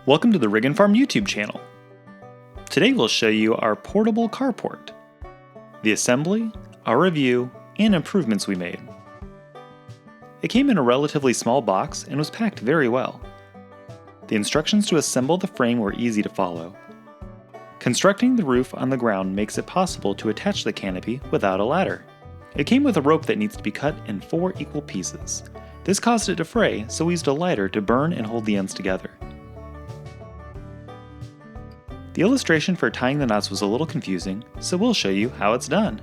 Welcome to the Rig and Farm YouTube channel. Today we'll show you our portable carport, the assembly, our review, and improvements we made. It came in a relatively small box and was packed very well. The instructions to assemble the frame were easy to follow. Constructing the roof on the ground makes it possible to attach the canopy without a ladder. It came with a rope that needs to be cut in 4 equal pieces. This caused it to fray, so we used a lighter to burn and hold the ends together. The illustration for tying the knots was a little confusing, so we'll show you how it's done.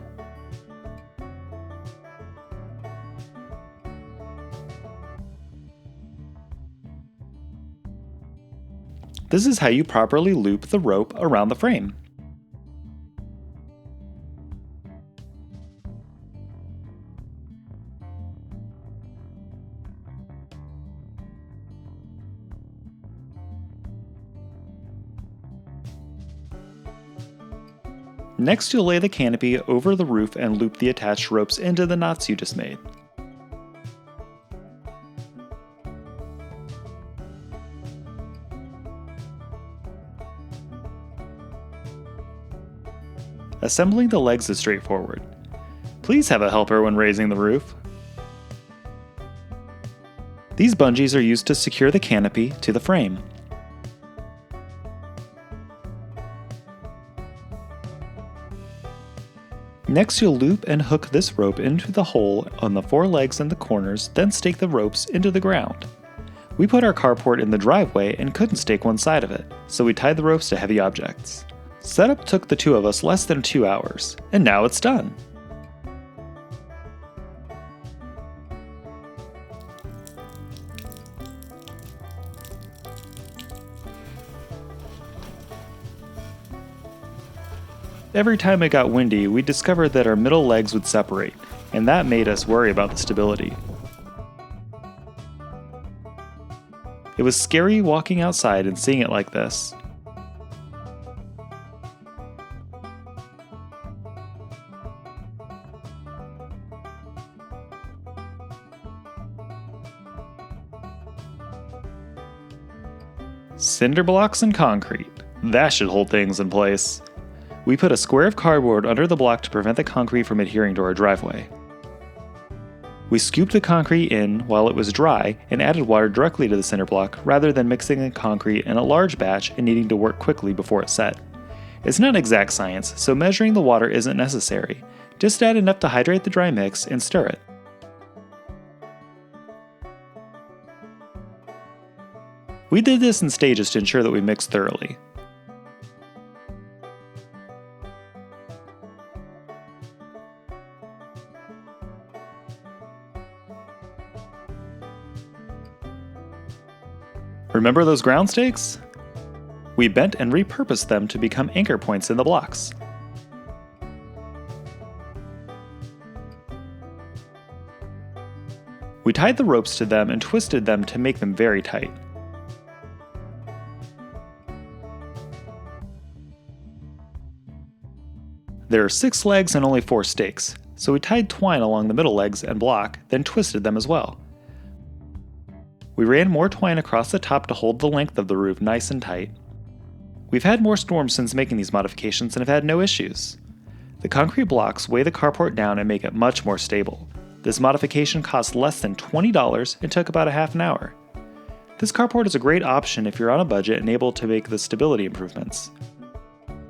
This is how you properly loop the rope around the frame. Next, you'll lay the canopy over the roof and loop the attached ropes into the knots you just made. Assembling the legs is straightforward. Please have a helper when raising the roof. These bungees are used to secure the canopy to the frame. Next, you'll loop and hook this rope into the hole on the 4 legs and the corners, then stake the ropes into the ground. We put our carport in the driveway and couldn't stake one side of it, so we tied the ropes to heavy objects. Setup took the 2 of us less than 2 hours, and now it's done! Every time it got windy, we discovered that our middle legs would separate, and that made us worry about the stability. It was scary walking outside and seeing it like this. Cinder blocks and concrete. That should hold things in place. We put a square of cardboard under the block to prevent the concrete from adhering to our driveway. We scooped the concrete in while it was dry and added water directly to the cinder block rather than mixing the concrete in a large batch and needing to work quickly before it set. It's not exact science, so measuring the water isn't necessary. Just add enough to hydrate the dry mix and stir it. We did this in stages to ensure that we mixed thoroughly. Remember those ground stakes? We bent and repurposed them to become anchor points in the blocks. We tied the ropes to them and twisted them to make them very tight. There are 6 legs and only 4 stakes, so we tied twine along the middle legs and block, then twisted them as well. We ran more twine across the top to hold the length of the roof nice and tight. We've had more storms since making these modifications and have had no issues. The concrete blocks weigh the carport down and make it much more stable. This modification cost less than $20 and took about a half an hour. This carport is a great option if you're on a budget and able to make the stability improvements.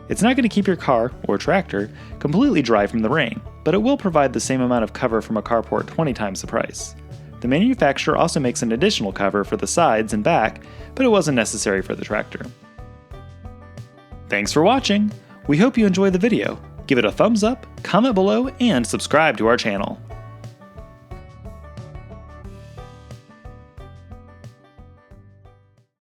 It's not going to keep your car, or tractor, completely dry from the rain, but it will provide the same amount of cover from a carport 20 times the price. The manufacturer also makes an additional cover for the sides and back, but it wasn't necessary for the tractor. Thanks for watching! We hope you enjoyed the video. Give it a thumbs up, comment below, and subscribe to our channel.